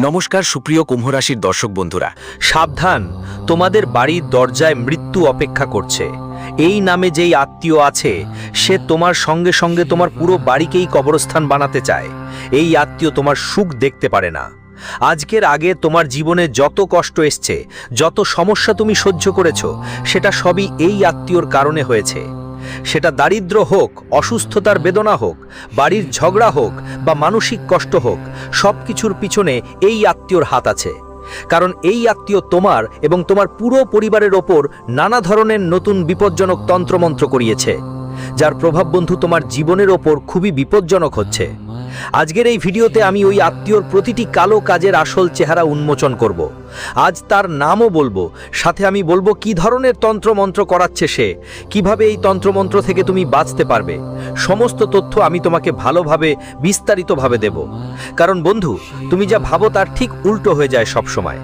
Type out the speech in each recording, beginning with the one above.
নমস্কার সুপ্রিয় কুম্ভ রাশির দর্শক বন্ধুরা। সাবধান, তোমাদের বাড়ির দরজায় মৃত্যু অপেক্ষা করছে। এই নামে যেই আত্মীয় আছে সে তোমার সঙ্গে সঙ্গে তোমার পুরো বাড়িকেই কবরস্থান বানাতে চায়। এই আত্মীয় তোমার সুখ দেখতে পারে না। আজকের আগে তোমার জীবনে যত কষ্ট এসছে, যত সমস্যা তুমি সহ্য করেছো, সেটা সবই এই আত্মীয়র কারণে হয়েছে। সেটা দারিদ্র্য হোক, অসুস্থতার বেদনা হোক, বাড়ির ঝগড়া হোক বা মানসিক কষ্ট হোক, সব কিছুর পিছনে এই আত্মীয়র হাত আছে। কারণ এই আত্মীয় তোমার এবং তোমার পুরো পরিবারের ওপর নানা ধরনের নতুন বিপজ্জনক তন্ত্রমন্ত্র করিয়েছে, যার প্রভাব বন্ধু তোমার জীবনের ওপর খুবই বিপজ্জনক হচ্ছে। আজকের এই ভিডিওতে আমি ওই আত্মীয়র প্রতিটি কালো কাজের আসল চেহারা উন্মোচন করব। আজ তার নামও বলবো, সাথে আমি বলবো কি ধরনের তন্ত্রমন্ত্র করাচ্ছে সে, কিভাবে এই তন্ত্রমন্ত্র থেকে তুমি বাঁচতে পারবে। সমস্ত তথ্য আমি তোমাকে ভালোভাবে বিস্তারিতভাবে দেব। কারণ বন্ধু, তুমি যা ভাবো তার ঠিক উল্টো হয়ে যায় সব সময়।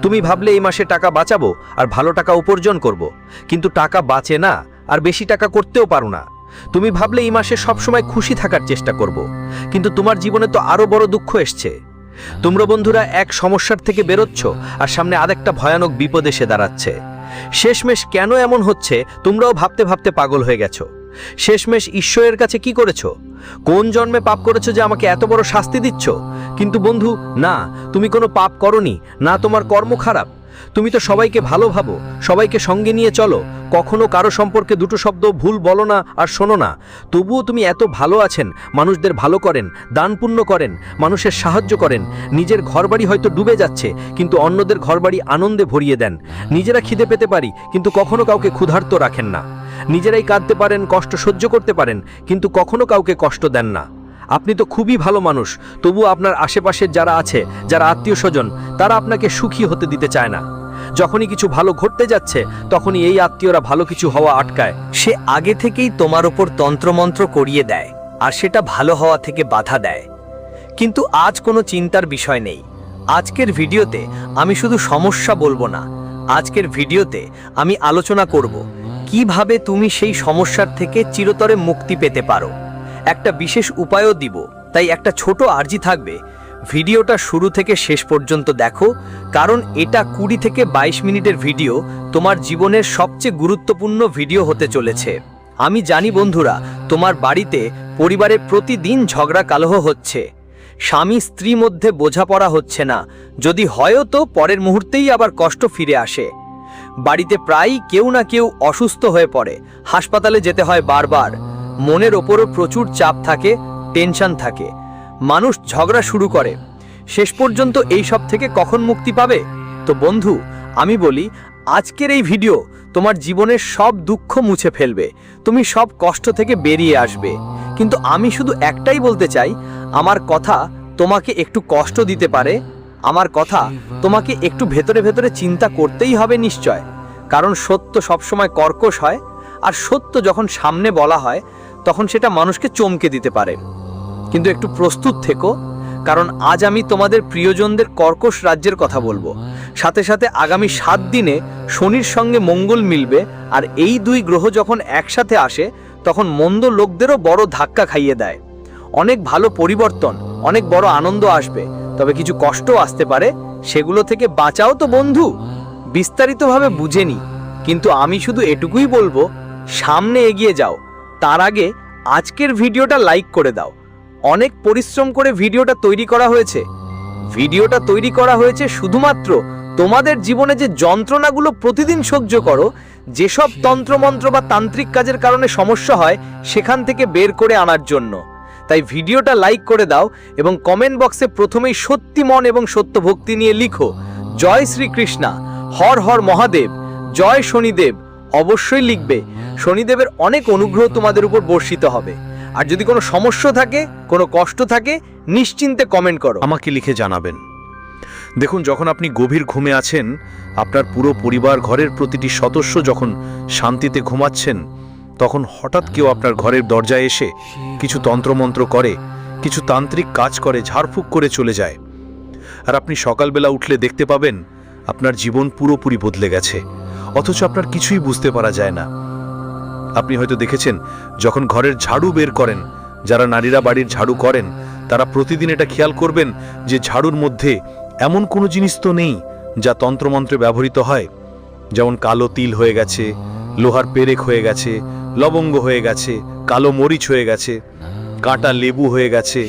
তুমি ভাবলে এই মাসে টাকা বাঁচাবো আর ভালো টাকা উপার্জন করব, কিন্তু টাকা বাঁচে না আর বেশি টাকা করতেও পারো না। তুমি ভাবলে এই মাসে সবসময় খুশি থাকার চেষ্টা করব, কিন্তু তোমার জীবনে তো আরো বড় দুঃখ এসছে। তোমরা বন্ধুরা এক সমস্যার থেকে বেরোচ্ছ আর সামনে আরেকটা ভয়ানক বিপদ এসে দাঁড়াচ্ছে। শেষমেশ কেন এমন হচ্ছে তোমরাও ভাবতে ভাবতে পাগল হয়ে গেছো। শেষমেশ ঈশ্বরের কাছে কি করেছো? কোন জন্মে পাপ করেছো যে আমাকে এত বড় শাস্তি দিচ্ছ? কিন্তু বন্ধু না, তুমি কোনো পাপ করনি, না তোমার কর্ম খারাপ। তুমি তো সবাইকে ভালো ভাবো, সবাইকে সঙ্গে নিয়ে চলো, কখনো কারো সম্পর্কে দুটো শব্দ ভুল বলো না আর শোনো না। তবুও তুমি এত ভালো আছেন, মানুষদের ভালো করেন, দান পুণ্য করেন, মানুষের সাহায্য করেন। নিজের ঘরবাড়ি হয়তো ডুবে যাচ্ছে, কিন্তু অন্যদের ঘরবাড়ি আনন্দে ভরিয়ে দেন। নিজেরা খিদে পেতে পারি, কিন্তু কখনো কাউকে ক্ষুধার্ত রাখেন না। নিজেরাই কাঁদতে পারেন, কষ্ট সহ্য করতে পারেন, কিন্তু কখনো কাউকে কষ্ট দেন না। আপনি তো খুবই ভালো মানুষ, তবু আপনার আশেপাশের যারা আছে, যারা আত্মীয় স্বজন, তারা আপনাকে সুখী হতে দিতে চায় না। যখনই কিছু ভালো ঘটতে যাচ্ছে তখনই এই আত্মীয়রা ভালো কিছু হওয়া আটকায়। সে আগে থেকেই তোমার ওপর তন্ত্রমন্ত্র করিয়ে দেয় আর সেটা ভালো হওয়া থেকে বাধা দেয়। কিন্তু আজ কোনো চিন্তার বিষয় নেই। আজকের ভিডিওতে আমি শুধু সমস্যা বলবো না, আজকের ভিডিওতে আমি আলোচনা করব কিভাবে তুমি সেই সমস্যার থেকে চিরতরে মুক্তি পেতে পারো। একটা বিশেষ উপায়ও দিব, তাই একটা ছোট আর্জি থাকবে, ভিডিওটা শুরু থেকে শেষ পর্যন্ত দেখো, কারণ এটা 20 থেকে 22 মিনিটের ভিডিও, তোমার জীবনের সবচেয়ে গুরুত্বপূর্ণ ভিডিও হতে চলেছে। আমি জানি বন্ধুরা, তোমার বাড়িতে পরিবারে প্রতিদিন ঝগড়া কালহ হচ্ছে, স্বামী স্ত্রী মধ্যে বোঝাপড়া হচ্ছে না, যদি হয়ও তো পরের মুহূর্তেই আবার কষ্ট ফিরে আসে। বাড়িতে প্রায়ই কেউ না কেউ অসুস্থ হয়ে পড়ে, হাসপাতালে যেতে হয় বারবার, মনের ওপরও প্রচুর চাপ থাকে, টেনশন থাকে, মানুষ ঝগড়া শুরু করে। শেষ পর্যন্ত এই সব থেকে কখন মুক্তি পাবে? তো বন্ধু, আমি বলি আজকের এই ভিডিও তোমার জীবনের সব দুঃখ মুছে ফেলবে, তুমি সব কষ্ট থেকে বেরিয়ে আসবে। কিন্তু আমি শুধু একটাই বলতে চাই, আমার কথা তোমাকে একটু কষ্ট দিতে পারে, আমার কথা তোমাকে একটু ভেতরে ভেতরে চিন্তা করতেই হবে নিশ্চয়। কারণ সত্য সবসময় কর্কশ হয়, আর সত্য যখন সামনে বলা হয় তখন সেটা মানুষকে চমকে দিতে পারে। কিন্তু একটু প্রস্তুত থেকো, কারণ আজ আমি তোমাদের প্রিয়জনদের কর্কশ রাজ্যের কথা বলবো। সাথে সাথে আগামী 7 দিনে শনির সঙ্গে মঙ্গল মিলবে, আর এই দুই গ্রহ যখন একসাথে আসে তখন মন্দ লোকদেরও বড় ধাক্কা খাইয়ে দেয়। অনেক ভালো পরিবর্তন, অনেক বড় আনন্দ আসবে, তবে কিছু কষ্টও আসতে পারে, সেগুলো থেকে বাঁচাও তো বন্ধু। বিস্তারিতভাবে বুঝে নি, কিন্তু আমি শুধু এটুকুই বলবো, সামনে এগিয়ে যাও। তার আগে আজকের ভিডিওটা লাইক করে দাও। অনেক পরিশ্রম করে ভিডিওটা তৈরি করা হয়েছে শুধুমাত্র তোমাদের জীবনে যে যন্ত্রণাগুলো প্রতিদিন সহ্য করো, যেসব তন্ত্রমন্ত্র বা তান্ত্রিক কাজের কারণে সমস্যা হয়, সেখান থেকে বের করে আনার জন্য। তাই ভিডিওটা লাইক করে দাও এবং কমেন্ট বক্সে প্রথমেই সত্যি মন এবং সত্য ভক্তি নিয়ে লিখো, জয় শ্রীকৃষ্ণা, হর হর মহাদেব, জয় শনিদেব। অবশ্যই লিখবে, শনিদেবের অনেক অনুগ্রহ তোমাদের উপর বর্ষিত হবে। আর যদি কোনো সমস্যা থাকে, কোনো কষ্ট থাকে, নিশ্চিন্তে কমেন্ট করো, আমাকে লিখে জানাবেন। দেখুন, যখন আপনি গভীর ঘুমে আছেন, আপনার পুরো পরিবার, ঘরের প্রতিটি সদস্য যখন শান্তিতে ঘুমাচ্ছেন, তখন হঠাৎ কেউ আপনার ঘরের দরজায় এসে কিছু তন্ত্রমন্ত্র করে, কিছু তান্ত্রিক কাজ করে, ঝাড়ফুঁক করে চলে যায়। আর আপনি সকালবেলা উঠলে দেখতে পাবেন আপনার জীবন পুরোপুরি বদলে গেছে, অথচ আপনার কিছুই বুঝতে পারা যায় না। আপনি হয়তো দেখেছেন, যখন ঘরের ঝাড়ু বের করেন, যারা নারীরা বাড়ির ঝাড়ু করেন তারা প্রতিদিন এটা খেয়াল করবেন যে ঝাড়ুর মধ্যে এমন কোনো জিনিস তো নেই যা তন্ত্রমন্ত্রে ব্যবহৃত হয়, যেমন কালো তিল হয়ে গেছে, লোহার পেরেক হয়ে গেছে, লবঙ্গ হয়ে গেছে, কালো মরিচ হয়ে গেছে, কাঁটা লেবু হয়ে গেছে,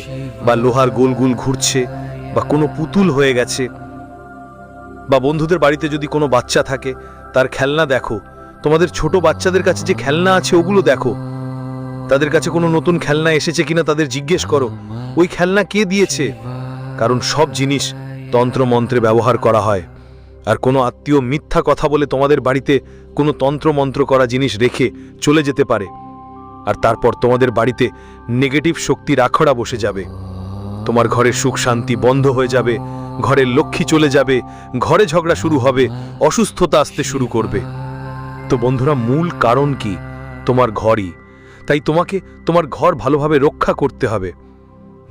বা লোহার গোল গোল ঘুরছে, বা কোনো পুতুল হয়ে গেছে। বা বন্ধুদের বাড়িতে যদি কোনো বাচ্চা থাকে, তার খেলনা দেখো। তোমাদের ছোট বাচ্চাদের কাছে যে খেলনা আছে ওগুলো দেখো। তাদের কাছে কোনো নতুন খেলনা এসেছে কিনা তাদের জিজ্ঞেস করো, ওই খেলনা কে দিয়েছে। কারণ সব জিনিস তন্ত্রমন্ত্রে ব্যবহার করা হয়। আর কোনো আত্মীয় মিথ্যা কথা বলে তোমাদের বাড়িতে কোনো তন্ত্রমন্ত্র করা জিনিস রেখে চলে যেতে পারে, আর তারপর তোমাদের বাড়িতে নেগেটিভ শক্তির আখড়া বসে যাবে। তোমার ঘরের সুখ শান্তি বন্ধ হয়ে যাবে, ঘরের লক্ষ্মী চলে যাবে, ঘরে ঝগড়া শুরু হবে, অসুস্থতা আসতে শুরু করবে। তো বন্ধুরা, মূল কারণ কি? তোমার ঘরই। তাই তোমাকে তোমার ঘর ভালোভাবে রক্ষা করতে হবে,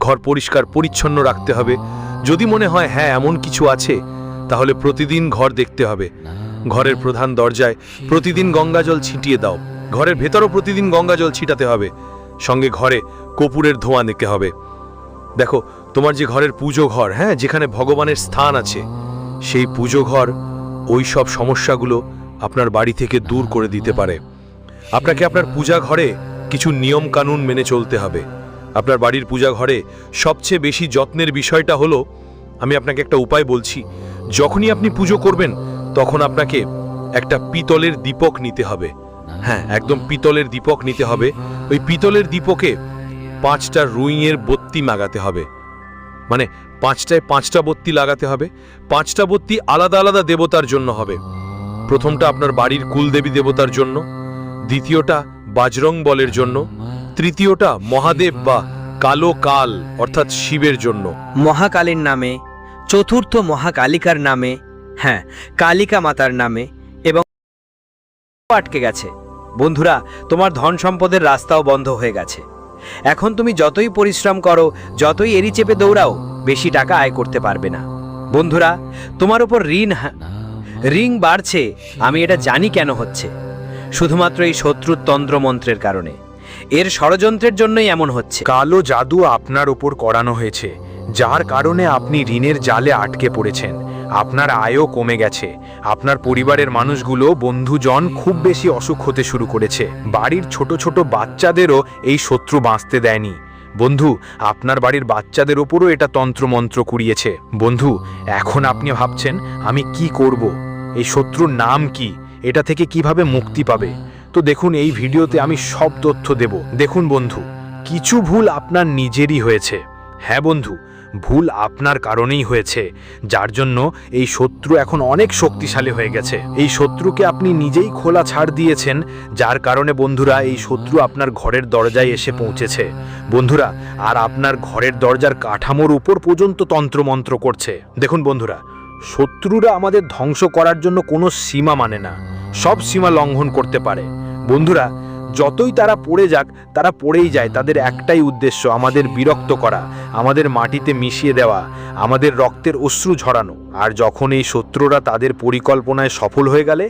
ঘর পরিষ্কার পরিচ্ছন্ন রাখতে হবে। যদি মনে হয় হ্যাঁ এমন কিছু আছে, তাহলে প্রতিদিন ঘর দেখতে হবে। ঘরের প্রধান দরজায় প্রতিদিন গঙ্গাজল ছিটিয়ে দাও, ঘরের ভেতরও প্রতিদিন গঙ্গাজল ছিটাতে হবে, সঙ্গে ঘরে কর্পূরের ধোঁয়া নিতে হবে। দেখো, তোমার যে ঘরের পুজো ঘর, হ্যাঁ, যেখানে ভগবানের স্থান আছে, সেই পুজো ঘর ওই সব সমস্যাগুলো আপনার বাড়ি থেকে দূর করে দিতে পারে। আপনাকে আপনার পূজা ঘরে কিছু নিয়ম কানুন মেনে চলতে হবে। আপনার বাড়ির পূজা ঘরে সবচেয়ে বেশি যত্নের বিষয়টা হলো, আমি আপনাকে একটা উপায় বলছি। যখনই আপনি পুজো করবেন, তখন আপনাকে একটা পিতলের দীপক নিতে হবে। হ্যাঁ, একদম পিতলের দীপক নিতে হবে। ওই পিতলের দীপকে 5টা রুইয়ের বত্তি লাগাতে হবে, মানে 5টায় 5টা বত্তি লাগাতে হবে। 5টা বত্তি আলাদা আলাদা দেবতার জন্য হবে। প্রথমটা আপনার বাড়ির কুলদেবী দেবতার জন্য, দ্বিতীয়টা বাজরং বলের জন্য, তৃতীয়টা মহাদেব বা কালো কাল অর্থাৎ শিবের জন্য। মহাকালীর নামে, চতুর্থ মহাকালিকার নামে, হ্যাঁ, কালিকা মাতার নামে, এবং আটকে গেছে। বন্ধুরা, তোমার ধন সম্পদের রাস্তাও বন্ধ হয়ে গেছে। এখন তুমি যতই পরিশ্রম করো, যতই এড়ি চেপে দৌড়াও, বেশি টাকা আয় করতে পারবে না। বন্ধুরা, তোমার উপর ঋণ বাড়ছে। আমি এটা জানি কেন হচ্ছে। শুধুমাত্র এই শত্রুর তন্ত্রমন্ত্রের কারণে, এর ষড়যন্ত্রের জন্যই এমন হচ্ছে। কালো জাদু আপনার উপর করানো হয়েছে, যার কারণে আপনি ঋণের জালে আটকে পড়েছেন। আপনার আয়ও কমে গেছে। আপনার পরিবারের মানুষগুলো, বন্ধুজন খুব বেশি অসুখ হতে শুরু করেছে। বাড়ির ছোট ছোট বাচ্চাদেরও এই শত্রু বাঁচতে দেয়নি। বন্ধু, আপনার বাড়ির বাচ্চাদের ওপরও এটা তন্ত্রমন্ত্র কুড়িয়েছে। বন্ধু, এখন আপনি ভাবছেন আমি কি করব, এই শত্রুর নাম কি, এটা থেকে কিভাবে মুক্তি পাবে। তো দেখুন, এই ভিডিওতে আমি সব তথ্য দেব। দেখুন বন্ধু, কিছু ভুল আপনার নিজেরই হয়েছে। হ্যাঁ বন্ধু, ভুল আপনার কারণেই হয়েছে, যার জন্য এই শত্রু এখন অনেক শক্তিশালী হয়ে গেছে। এই শত্রুকে আপনি নিজেই খোলা ছাড় দিয়েছেন, যার কারণে বন্ধুরা এই শত্রু আপনার ঘরের দরজায় এসে পৌঁছেছে। বন্ধুরা, আর আপনার ঘরের দরজার কাঠামোর উপর পর্যন্ত তন্ত্রমন্ত্র করছে। দেখুন বন্ধুরা, শত্রুরা আমাদের ধ্বংস করার জন্য কোনো সীমা মানে না, সব সীমা লঙ্ঘন করতে পারে। বন্ধুরা, যতই তারা পড়ে যাক, তারা পড়েই যায়। তাদের একটাই উদ্দেশ্য, আমাদের বিরক্ত করা, আমাদের মাটিতে মিশিয়ে দেওয়া, আমাদের রক্তের অশ্রু ঝরানো। আর যখন এই শত্রুরা তাদের পরিকল্পনায় সফল হয়ে গেলে,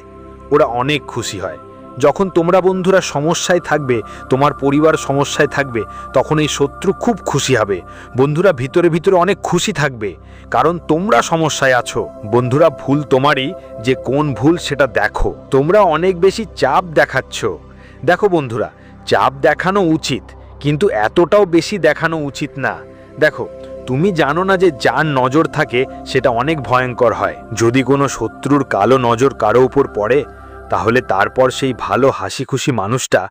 ওরা অনেক খুশি হয়। যখন তোমরা বন্ধুরা সমস্যায় থাকবে, তোমার পরিবার সমস্যায় থাকবে, তখন এই শত্রু খুব খুশি হবে। বন্ধুরা, ভিতরে ভিতরে অনেক খুশি থাকবে, কারণ তোমরা সমস্যায় আছো। বন্ধুরা, ভুল তোমারই, যে কোন ভুল সেটা দেখো। তোমরা অনেক বেশি চাপ দেখাচ্ছ। দেখো বন্ধুরা, চাপ দেখানো উচিত, কিন্তু এতটাও বেশি দেখানো উচিত না। দেখো, তুমি জানো না যে যার নজর থাকে সেটা অনেক ভয়ঙ্কর হয়। যদি কোনো শত্রুর কালো নজর কারো উপর পড়ে, তাহলে তারপর সেই ভালো হাসি খুশি মানুষটা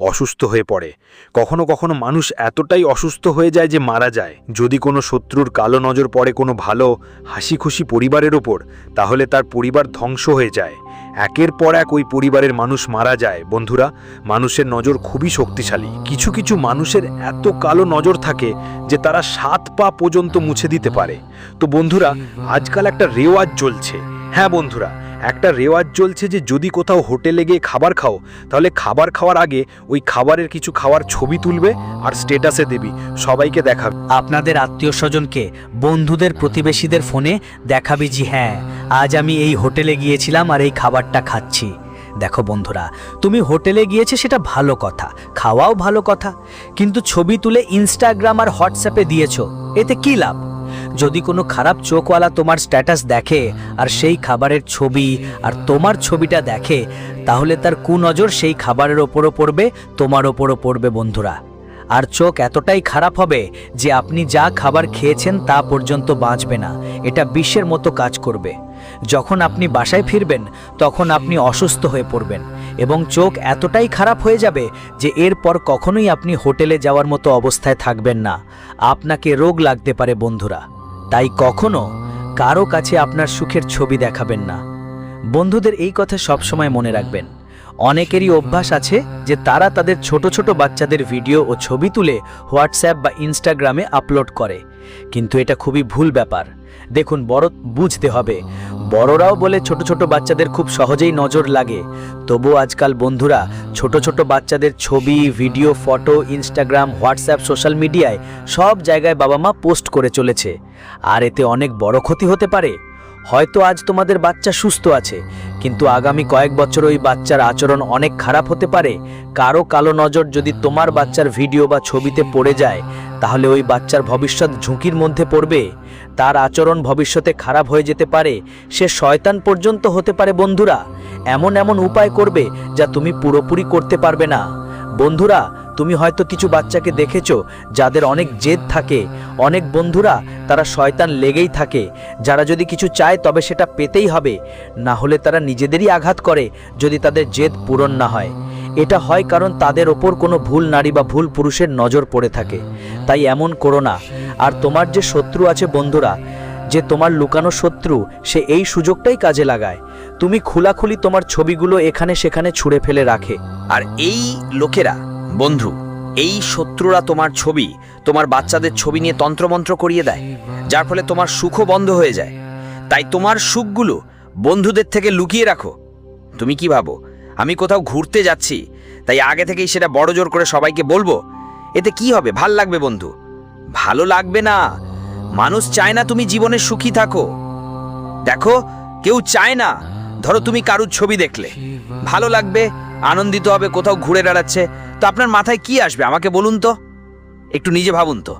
অসুস্থ হয়ে পড়ে। কখনো কখনো মানুষ এতটাই অসুস্থ হয়ে যায় যে মারা যায়। যদি কোনো শত্রুর কালো নজর পড়ে কোনো ভালো হাসি খুশি পরিবারের ওপর, তাহলে তার পরিবার ধ্বংস হয়ে যায়। একের পর এক ওই পরিবারের মানুষ মারা যায়। বন্ধুরা, মানুষের নজর খুবই শক্তিশালী। কিছু কিছু মানুষের এত কালো নজর থাকে যে তারা 7 পা পর্যন্ত মুছে দিতে পারে। তো বন্ধুরা, আজকাল একটা রেওয়াজ চলছে। হ্যাঁ বন্ধুরা, একটা রেওয়াজ চলছে যে যদি কোথাও হোটেলে গিয়ে খাবার খাও, তাহলে খাবার খাওয়ার আগে ওই খাবারের কিছু খাওয়ার ছবি তুলবে আর স্ট্যাটাসে দেবি, সবাইকে দেখাবে। আপনাদের আত্মীয় স্বজনকে, বন্ধুদের, প্রতিবেশীদের ফোনে দেখাবি যে হ্যাঁ, আজ আমি এই হোটেলে গিয়েছিলাম আর এই খাবারটা খাচ্ছি। দেখো বন্ধুরা, তুমি হোটেলে গিয়েছে সেটা ভালো কথা, খাওয়াও ভালো কথা, কিন্তু ছবি তুলে ইনস্টাগ্রাম আর হোয়াটসঅ্যাপে দিয়েছো, এতে কি লাভ? যদি কোনো খারাপ চোখওয়ালা তোমার স্ট্যাটাস দেখে আর সেই খাবারের ছবি আর তোমার ছবিটা দেখে, তাহলে তার কুনজর সেই খাবারের ওপরও পড়বে, তোমার ওপরও পড়বে বন্ধুরা। আর চোখ এতটাই খারাপ হবে যে আপনি যা খাবার খেয়েছেন তা পর্যন্ত বাঁচবে না, এটা বিষের মতো কাজ করবে। যখন আপনি বাসায় ফিরবেন তখন আপনি অসুস্থ হয়ে পড়বেন এবং চোখ এতটাই খারাপ হয়ে যাবে যে এরপর কখনোই আপনি হোটেলে যাওয়ার মতো অবস্থায় থাকবেন না, আপনাকে রোগ লাগতে পারে বন্ধুরা। তাই কখনো কারো কাছে আপনার সুখের ছবি দেখাবেন না। বন্ধুদের এই কথা সবসময় মনে রাখবেন। অনেকেরই অভ্যাস আছে যে তারা তাদের ছোট ছোট বাচ্চাদের ভিডিও ও ছবি তুলে হোয়াটসঅ্যাপ বা ইনস্টাগ্রামে আপলোড করে, কিন্তু এটা খুবই ভুল ব্যাপার। দেখুন, বুঝতে হবে, বড়রাও বলে ছোট ছোট বাচ্চাদের খুব সহজেই নজর লাগে, তবুও আজকাল বন্ধুরা ছোট ছোট বাচ্চাদের ছবি, video, photo Instagram, WhatsApp, social মিডিয়ায় সব জায়গায় বাবা মা পোস্ট করে চলেছে। আর এতে অনেক বড় ক্ষতি হতে পারে। হয়তো আজ তোমাদের বাচ্চা সুস্থ আছে, কিন্তু আগামী কয়েক বছর ওই বাচ্চার আচরণ অনেক খারাপ হতে পারে। কারো কালো নজর যদি তোমার বাচ্চার ভিডিও বা ছবিতে পড়ে যায়, তাহলে ওই বাচ্চার ভবিষ্যৎ ঝুঁকির মধ্যে পড়বে। তার আচরণ ভবিষ্যতে খারাপ হয়ে যেতে পারে, সে শয়তান পর্যন্ত হতে পারে বন্ধুরা। এমন এমন উপায় করবে যা তুমি পুরোপুরি করতে পারবে না। বন্ধুরা, তুমি হয়তো কিছু বাচ্চাকে দেখেছো যাদের অনেক জেদ থাকে। অনেক বন্ধুরা তারা শয়তান লেগেই থাকে, যারা যদি কিছু চায় তবে সেটা পেতেই হবে, না হলে তারা নিজেদেরই আঘাত করে যদি তাদের জেদ পূরণ না হয়। এটা হয় কারণ তাদের ওপর কোনো ভুল নারী বা ভুল পুরুষের নজর পড়ে থাকে। তাই এমন করো না। আর তোমার যে শত্রু আছে বন্ধুরা, যে তোমার লুকানো শত্রু, সে এই সুযোগটাই কাজে লাগায়। তুমি খোলাখুলি তোমার ছবিগুলো এখানে সেখানে ছুঁড়ে ফেলে রাখে। আর এই লোকেরা, বন্ধু, এই শত্রুরা তোমার ছবি, তোমার বাচ্চাদের ছবি নিয়ে তন্ত্রমন্ত্র করিয়ে দেয়, যার ফলে তোমার সুখও বন্ধ হয়ে যায়। তাই তোমার সুখগুলো বন্ধুদের থেকে লুকিয়ে রাখো। তুমি কি ভাবো আমি কোথাও ঘুরতে যাচ্ছি, তাই আগে থেকেই সেটা বড় জোর করে সবাইকে বলবো? এতে কি হবে? ভাল লাগবে বন্ধু? ভালো লাগবে না। মানুষ চায় না তুমি জীবনে সুখী থাকো। দেখো, কেউ চায় না। ধরো তুমি কারুর ছবি দেখলে, ভালো লাগবে, আনন্দিত হবে, কোথাও ঘুরে বেড়াচ্ছে, তো আপনার মাথায় কি আসবে আমাকে বলুন তো? একটু নিজে ভাবুন তো।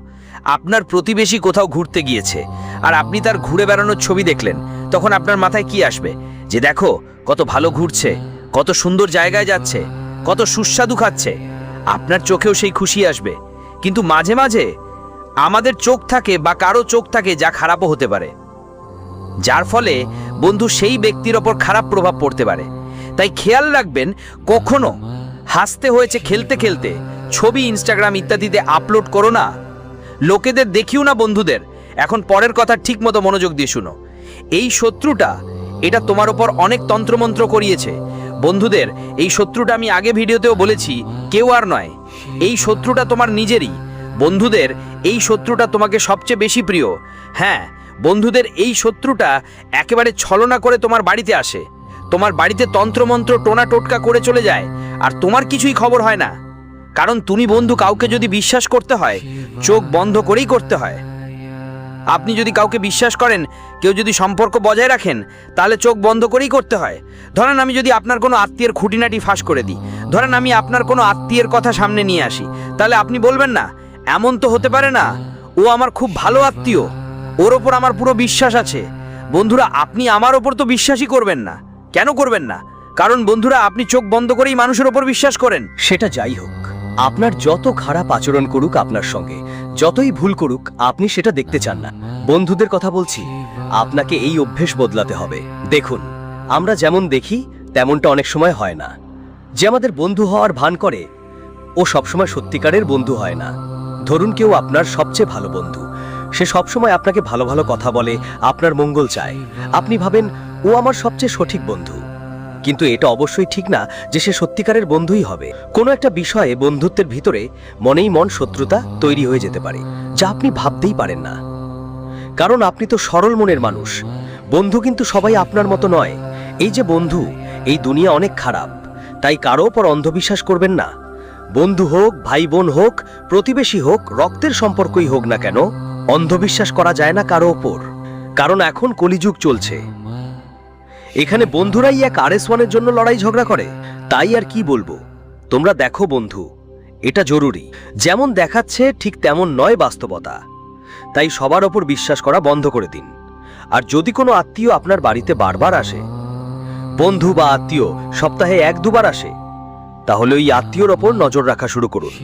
আপনার প্রতিবেশী কোথাও ঘুরতে গিয়েছে আর আপনি তার ঘুরে বেড়ানোর ছবি দেখলেন, তখন আপনার মাথায় কি আসবে? যে দেখো কত ভালো ঘুরছে, কত সুন্দর জায়গায় যাচ্ছে, কত সুস্বাদু খাচ্ছে। আপনার চোখেও সেই খুশি আসবে। কিন্তু মাঝে মাঝে আমাদের চোখ থাকে বা কারো চোখ থাকে যা খারাপও হতে পারে, যার ফলে বন্ধু সেই ব্যক্তির ওপর খারাপ প্রভাব পড়তে পারে। তাই খেয়াল রাখবেন, কখনো হাসতে হয়েছে খেলতে খেলতে ছবি ইনস্টাগ্রাম ইত্যাদিতে আপলোড করো না। লোকেদের দেখিও না বন্ধুদের। এখন পরের কথা ঠিক মতো মনোযোগ দিয়ে শুনো। এই শত্রুটা, এটা তোমার ওপর অনেক তন্ত্রমন্ত্র করিয়েছে। বন্ধুদের, এই শত্রুটা আমি আগে ভিডিওতেও বলেছি, কেউ আর নয়, এই শত্রুটা তোমার নিজেরই। বন্ধুদের, এই শত্রুটা তোমাকে সবচেয়ে বেশি প্রিয়। হ্যাঁ বন্ধুদের, এই শত্রুটা একেবারে ছলনা করে তোমার বাড়িতে আসে, তোমার বাড়িতে তন্ত্রমন্ত্র টোনা টোটকা করে চলে যায়, আর তোমার কিছুই খবর হয় না। কারণ তুমি বন্ধু কাউকে যদি বিশ্বাস করতে হয়, চোখ বন্ধ করেই করতে হয়। আপনি যদি কাউকে বিশ্বাস করেন, কেউ যদি সম্পর্ক বজায় রাখেন, তাহলে চোখ বন্ধ করেই করতে হয়। ধরেন আমি যদি আপনার কোনো আত্মীয়ের খুঁটিনাটি ফাঁস করে দিই, ধরেন আমি আপনার কোনো আত্মীয়ের কথা সামনে নিয়ে আসি, তাহলে আপনি বলবেন না, এমন তো হতে পারে না, ও আমার খুব ভালো আত্মীয়, ওর ওপর আমার পুরো বিশ্বাস আছে। বন্ধুরা, আপনি আমার ওপর তো বিশ্বাসই করবেন না। কেন করবেন না? কারণ বন্ধুরা, আপনি চোখ বন্ধ করেই মানুষের ওপর বিশ্বাস করেন। সেটা যাই হোক, আপনার যত খারাপ আচরণ করুক আপনার সঙ্গে, যতই ভুল করুক, আপনি সেটা দেখতে চান না। বন্ধুদের কথা বলছি, আপনাকে এই অভ্যেস বদলাতে হবে। দেখুন, আমরা যেমন দেখি তেমনটা অনেক সময় হয় না। যে আমাদের বন্ধু হওয়ার ভান করে, ও সবসময় সত্যিকারের বন্ধু হয় না। ধরুন কেউ আপনার সবচেয়ে ভালো বন্ধু, সে সবসময় আপনাকে ভালো ভালো কথা বলে, আপনার মঙ্গল চায়। আপনি ভাবেন ও আমার সবচেয়ে সঠিক বন্ধু, কিন্তু এটা অবশ্যই ঠিক না যে সে সত্যিকারের বন্ধুই হবে। কোনো একটা বিষয়ে বন্ধুত্বের ভিতরে মনেই মন শত্রুতা তৈরি হয়ে যেতে পারে, যা আপনি ভাবতেই পারেন না। কারণ আপনি তো সরল মনের মানুষ। বন্ধু কিন্তু সবাই আপনার মতো নয়। এই যে বন্ধু, এই দুনিয়া অনেক খারাপ, তাই কারো ওপর অন্ধবিশ্বাস করবেন না। বন্ধু হোক, ভাই বোন হোক, প্রতিবেশী হোক, রক্তের সম্পর্কই হোক না কেন, অন্ধবিশ্বাস করা যায় না কারো ওপর। কারণ এখন কলিযুগ চলছে, এখানে বন্ধুরাই এক RS1-এর জন্য লড়াই ঝগড়া করে। তাই আর কি বলবো, তোমরা দেখো বন্ধু, এটা জরুরি। যেমন দেখাচ্ছে ঠিক তেমন নয় বাস্তবতা। তাই সবার ওপর বিশ্বাস করা বন্ধ করে দিন। আর যদি কোনো আত্মীয় আপনার বাড়িতে বারবার আসে, বন্ধু বা আত্মীয় সপ্তাহে 1-2 বার আসে, তাহলে ওই আত্মীয়র ওপর নজর রাখা শুরু করুন।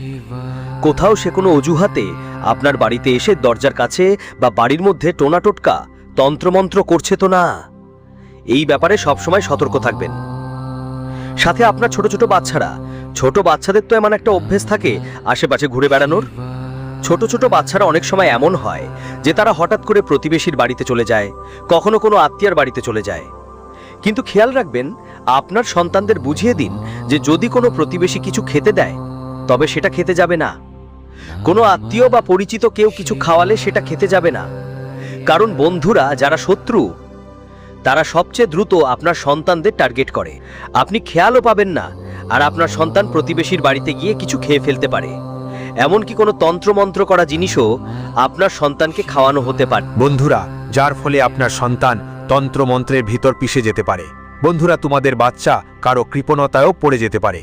কোথাও সে কোনো অজুহাতে আপনার বাড়িতে এসে দরজার কাছে বা বাড়ির মধ্যে টোনাটোটকা তন্ত্রমন্ত্র করছে তো না। এই ব্যাপারে সবসময় সতর্ক থাকবেন। সাথে আপনার ছোট ছোট বাচ্চাদের তো এমন একটা অভ্যেস থাকে আশেপাশে ঘুরে বেড়ানোর। ছোট ছোট বাচ্চারা অনেক সময় এমন হয় যে তারা হঠাৎ করে প্রতিবেশীর বাড়িতে চলে যায়, কখনো কোনো আত্মীয়ার বাড়িতে চলে যায়। কিন্তু খেয়াল রাখবেন, আপনার সন্তানদের বুঝিয়ে দিন যে যদি কোনো প্রতিবেশী কিছু খেতে দেয় তবে সেটা খেতে যাবে না। কোনো আত্মীয় বা পরিচিত কেউ কিছু খাওয়ালে সেটা খেতে যাবে না। কারণ বন্ধুরা যারা শত্রু, তারা সবচেয়ে দ্রুত আপনার সন্তানদের টার্গেট করে। আপনি খেয়ালও পাবেন না, আর আপনার সন্তান প্রতিবেশীর বাড়িতে গিয়ে কিছু খেয়ে ফেলতে পারে। এমনকি কোনো তন্ত্রমন্ত্র করা জিনিসও আপনার সন্তানকে খাওয়ানো হতে পারে। বন্ধুরা, যার ফলে আপনার সন্তান তন্ত্রমন্ত্রের ভিতর পিষে যেতে পারে। বন্ধুরা, তোমাদের বাচ্চা কারো কৃপণতায়ও পড়ে যেতে পারে।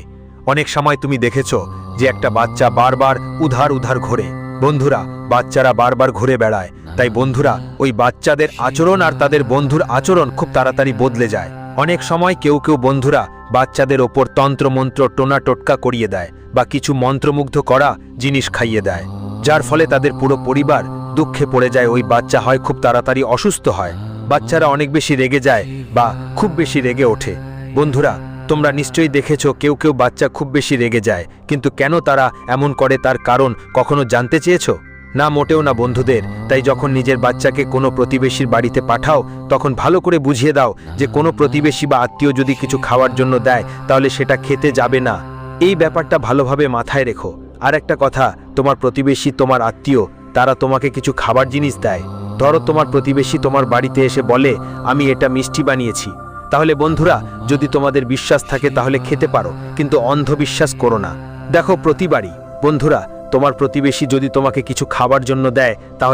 অনেক সময় তুমি দেখেছ যে একটা বাচ্চা বারবার উধার ঘোরে। বন্ধুরা, বাচ্চারা বারবার ঘুরে বেড়ায়, তাই বন্ধুরা ওই বাচ্চাদের আচরণ আর তাদের বন্ধুর আচরণ খুব তাড়াতাড়ি বদলে যায়। অনেক সময় কেউ বন্ধুরা বাচ্চাদের ওপর তন্ত্রমন্ত্র টোনা টোটকা করিয়ে দেয় বা কিছু মন্ত্রমুগ্ধ করা জিনিস খাইয়ে দেয়, যার ফলে তাদের পুরো পরিবার দুঃখে পড়ে যায়। ওই বাচ্চা হয় খুব তাড়াতাড়ি অসুস্থ হয়, বাচ্চারা অনেক বেশি রেগে যায় বা খুব বেশি রেগে ওঠে। বন্ধুরা, তোমরা নিশ্চয়ই দেখেছ কেউ বাচ্চা খুব বেশি রেগে যায়, কিন্তু কেন তারা এমন করে তার কারণ কখনো জানতে চেয়েছো? না, মোটেও না বন্ধুদের। তাই যখন নিজের বাচ্চাকে কোনো প্রতিবেশীর বাড়িতে পাঠাও, তখন ভালো করে বুঝিয়ে দাও যে কোনো প্রতিবেশী বা আত্মীয় যদি কিছু খাওয়ার জন্য দেয় তাহলে সেটা খেতে যাবে না। এই ব্যাপারটা ভালোভাবে মাথায় রেখো। আর একটা কথা, তোমার প্রতিবেশী, তোমার আত্মীয়, তারা তোমাকে কিছু খাবার জিনিস দেয়। ধরো তোমার প্রতিবেশী তোমার বাড়িতে এসে বলে, আমি এটা মিষ্টি বানিয়েছি। তাহলে বন্ধুরা, যদি তোমাদের বিশ্বাস থাকে তাহলে খেতে পারো, কিন্তু অন্ধবিশ্বাস করো না। দেখো, প্রতিবারই বন্ধুরা তোমার প্রতিবেশী যদি তোমাকে কিছু খাবার জন্য দেয় তাহলে